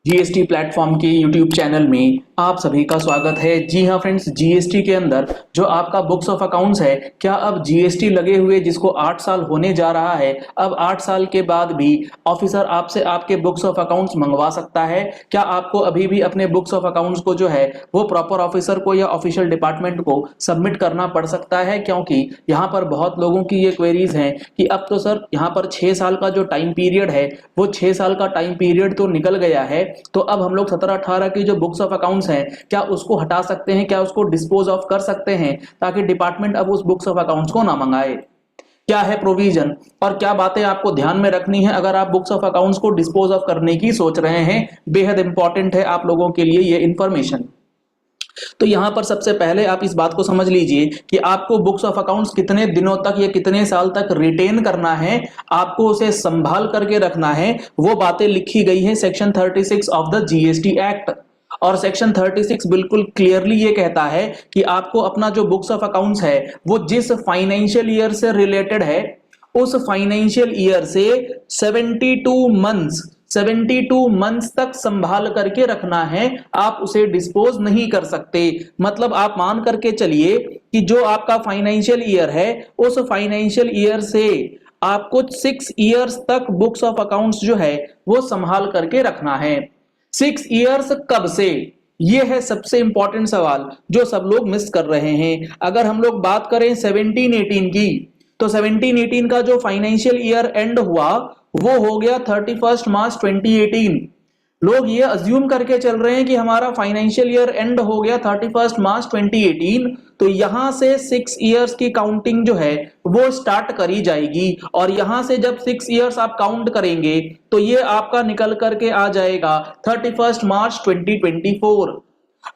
GST platform के YouTube channel में आप सभी का स्वागत है। जी हाँ फ्रेंड्स, जीएसटी के अंदर जो आपका बुक्स ऑफ अकाउंट्स है, क्या अब जीएसटी लगे हुए जिसको 8 साल होने जा रहा है, अब 8 साल के बाद भी ऑफिसर आपसे आपके बुक्स ऑफ अकाउंट्स मंगवा सकता है? क्या आपको अभी भी अपने बुक्स ऑफ अकाउंट्स को जो है वो प्रॉपर ऑफिसर को या ऑफिशियल डिपार्टमेंट को सबमिट करना पड़ सकता है? क्योंकि यहाँ पर बहुत लोगों की ये क्वेरीज हैं कि अब तो सर यहाँ पर 6 साल का जो टाइम पीरियड है वो 6 साल का टाइम पीरियड तो निकल गया है, तो अब हम लोग 17-18 की जो बुक्स ऑफ अकाउंट्स हैं क्या उसको हटा सकते हैं, क्या उसको डिस्पोज ऑफ कर सकते हैं ताकि डिपार्टमेंट अब उस बुक्स ऑफ अकाउंट्स को ना मंगाए? क्या है प्रोविजन और क्या बातें आपको ध्यान में रखनी है अगर आप बुक्स ऑफ अकाउंट्स को डिस्पोज ऑफ करने की सोच रहे हैं? बेहद इंपॉर्टेंट है आप लोगों के लिए ये इंफॉर्मेशन। तो यहां पर सबसे पहले आप इस बात को समझ लीजिए कि आपको बुक्स ऑफ अकाउंट्स कितने दिनों तक या कितने साल तक रिटेन करना है, आपको उसे संभाल करके रखना है, वो बातें लिखी गई है section 36 of the GST act. और सेक्शन 36 बिल्कुल क्लियरली ये कहता है कि आपको अपना जो बुक्स ऑफ अकाउंट्स है वो जिस फाइनेंशियल ईयर से रिलेटेड है उस फाइनेंशियल ईयर से 72 मंथ्स तक संभाल करके रखना है, आप उसे डिस्पोज नहीं कर सकते। मतलब आप मान करके चलिए कि जो आपका फाइनेंशियल ईयर है उस फाइनेंशियल ईयर से आपको 6 इयर्स तक बुक्स ऑफ अकाउंट्स जो है वो संभाल करके रखना है। 6 इयर्स कब से? ये है सबसे इंपॉर्टेंट सवाल जो सब लोग मिस कर रहे हैं। अगर हम लोग बात करें 17-18 की, तो 17-18 का जो फाइनेंशियल ईयर एंड हुआ वो हो गया 31 मार्च 2018। लोग ये अज्यूम करके चल रहे हैं कि हमारा फाइनेंशियल ईयर एंड हो गया 31 मार्च 2018, तो यहां से 6 इयर्स की काउंटिंग जो है वो स्टार्ट करी जाएगी। और यहां से जब 6 इयर्स आप काउंट करेंगे तो ये आपका निकल करके आ जाएगा 31 मार्च 2024।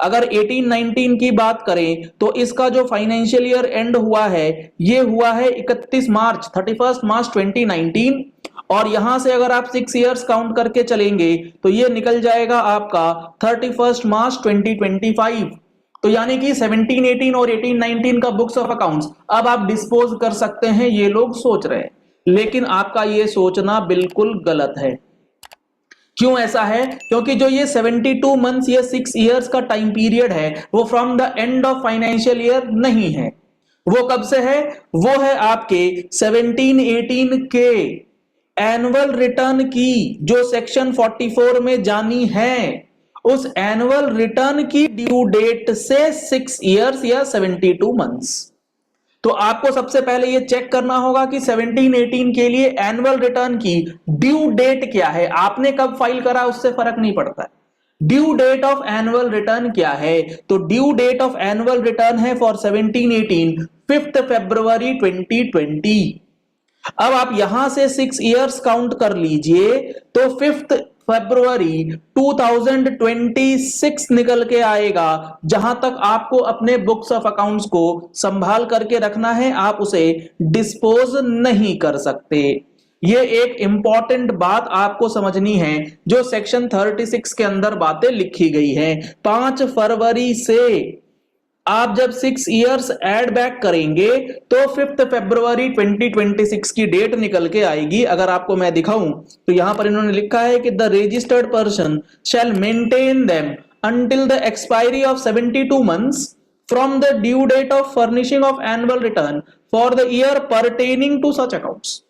अगर 18-19 की बात करें तो इसका जो फाइनेंशियल ईयर एंड हुआ है ये हुआ है 31 मार्च 2019। और यहां से अगर आप 6 इयर्स काउंट करके चलेंगे तो ये निकल जाएगा आपका 31 मार्च 2025। तो यानी कि 17-18 और 18-19 का बुक्स ऑफ अकाउंट्स अब आप डिस्पोज कर सकते हैं, ये लोग सोच रहे हैं, लेकिन आपका ये सोचना बिल्कुल गलत है। क्यों ऐसा है? क्योंकि जो ये 72 मंथ्स या 6 इयर्स का टाइम पीरियड है वो from the end of financial year नहीं है। वो कब से है? वो है आपके 17-18 के एनुअल रिटर्न की जो सेक्शन 44 में जानी है, उस एनुअल रिटर्न की ड्यू डेट से 6 इयर्स या 72 मंथ्स। तो आपको सबसे पहले ये चेक करना होगा कि 17-18 के लिए एनुअल रिटर्न की ड्यू डेट क्या है। आपने कब फाइल करा उससे फर्क नहीं पड़ता, due date of annual return क्या है। तो due date of annual return है फॉर 17-18 5 फरवरी 2020। अब आप यहां से 6 इयर्स काउंट कर लीजिए तो 5 फरवरी 2026 निकल के आएगा, जहां तक आपको अपने बुक्स ऑफ अकाउंट्स को संभाल करके रखना है, आप उसे डिस्पोज नहीं कर सकते। ये एक इंपॉर्टेंट बात आपको समझनी है जो सेक्शन 36 के अंदर बातें लिखी गई है। 5 फरवरी से आप जब 6 इयर्स ऐड बैक करेंगे तो 5 फरवरी 2026 की डेट निकल के आएगी। अगर आपको मैं दिखाऊं तो यहां पर इन्होंने लिखा है कि the registered person shall maintain them until the expiry of 72 months from the due date of furnishing of annual return for the year pertaining to such accounts।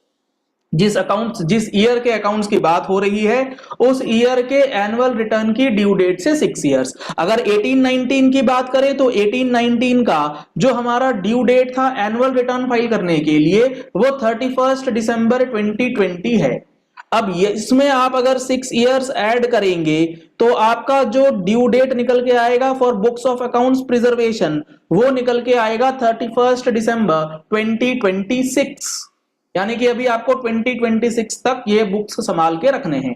जिस ईयर के अकाउंट्स की बात हो रही है उस ईयर के एनुअल रिटर्न की ड्यू डेट से 6 इयर्स। अगर 18-19 की बात करें तो 18-19 का जो हमारा ड्यू डेट था एनुअल रिटर्न फाइल करने के लिए वो 31 दिसंबर 2020 है। अब इसमें आप अगर 6 इयर्स ऐड करेंगे तो आपका जो ड्यू डेट निकल के आएगा for books of accounts preservation वो निकल के आएगा 31 दिसंबर 2026। यानी कि अभी आपको 2026 तक ये बुक्स संभाल के रखने हैं।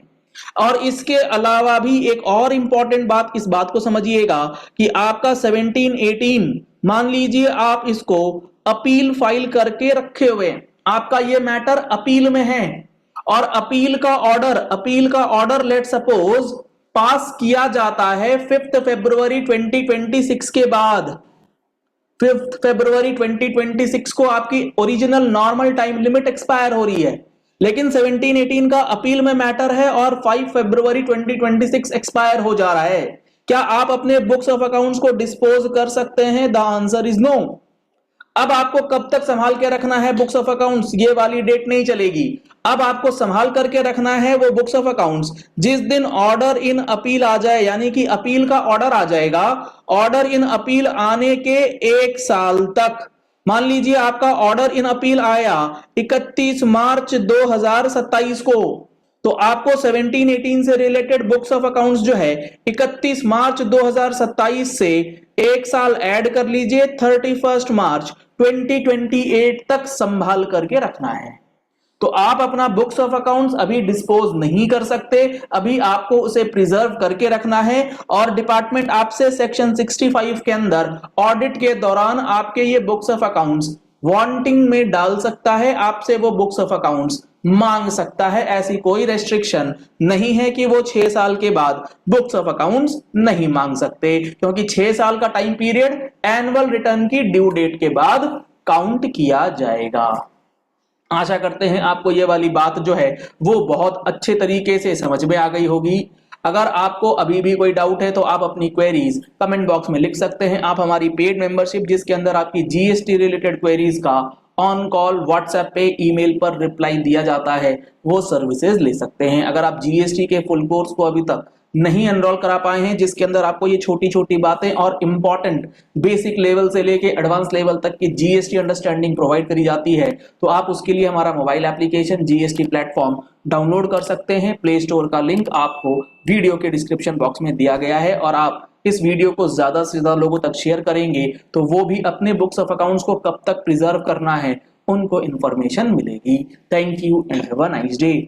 और इसके अलावा भी एक और इंपॉर्टेंट बात, इस बात को समझिएगा कि आपका 17-18 मान लीजिए आप इसको अपील फाइल करके रखे हुए, आपका ये मैटर अपील में है और अपील का ऑर्डर लेट सपोज पास किया जाता है 5 फरवरी 2026 के बाद। 5 फरवरी 2026 को आपकी original normal time limit expire हो रही है, लेकिन 17-18 का अपील में मैटर है और 5 फरवरी 2026 एक्सपायर हो जा रहा है। क्या आप अपने बुक्स ऑफ अकाउंट्स को डिस्पोज कर सकते हैं? The answer is no. अब आपको कब तक संभाल के रखना है बुक्स ऑफ अकाउंट्स? ये वाली डेट नहीं चलेगी। अब आपको संभाल करके रखना है वो बुक्स ऑफ अकाउंट्स जिस दिन ऑर्डर इन अपील आ जाए, यानी कि अपील का ऑर्डर आ जाएगा। ऑर्डर इन अपील आने के 1 साल तक, मान लीजिए आपका ऑर्डर इन अपील आया 31 मार्च 2027 को, तो आपको 17-18 से रिलेटेड बुक्स ऑफ अकाउंट्स जो है 31 मार्च 2027 से 1 साल ऐड कर लीजिए, 31 मार्च 2028 तक संभाल करके रखना है। तो आप अपना बुक्स ऑफ अकाउंट्स अभी डिस्पोज नहीं कर सकते, अभी आपको उसे प्रिजर्व करके रखना है। और डिपार्टमेंट आपसे सेक्शन 65 के अंदर ऑडिट के दौरान आपके ये बुक्स ऑफ अकाउंट्स वांटिंग में डाल सकता है, आपसे वो बुक्स ऑफ अकाउंट्स मांग सकता है। ऐसी कोई रेस्ट्रिक्शन नहीं है कि वो 6 साल के बाद बुक्स ऑफ अकाउंट्स नहीं मांग सकते, क्योंकि 6 साल का टाइम पीरियड एनुअल रिटर्न की ड्यू डेट के बाद काउंट किया जाएगा। आशा करते हैं आपको ये वाली बात जो है वो बहुत अच्छे तरीके से समझ में आ गई होगी। अगर आपको अभी भी कोई डाउट है तो आप अपनी क्वेरीज कमेंट बॉक्स में लिख सकते हैं। आप हमारी पेड मेंबरशिप, जिसके अंदर आपकी जीएसटी रिलेटेड क्वेरीज का ऑन कॉल, व्हाट्सएप पे, ईमेल पर रिप्लाई दिया जाता है, वो सर्विसेज ले सकते हैं। अगर आप जीएसटी के फुल कोर्स को अभी तक नहीं एनरोल करा पाए हैं, जिसके अंदर आपको ये छोटी छोटी बातें और इंपॉर्टेंट बेसिक लेवल से लेके एडवांस लेवल तक की जीएसटी अंडरस्टैंडिंग प्रोवाइड करी जाती है, तो आप उसके लिए हमारा mobile application GST platform download कर सकते हैं। प्ले स्टोर का लिंक आपको वीडियो के डिस्क्रिप्शन बॉक्स में दिया गया है, और आप इस वीडियो को ज्यादा से ज्यादा लोगों तक शेयर करेंगे तो वो भी अपने बुक्स ऑफ अकाउंट्स को कब तक प्रिजर्व करना है उनको इंफॉर्मेशन मिलेगी। Thank you and have a nice day.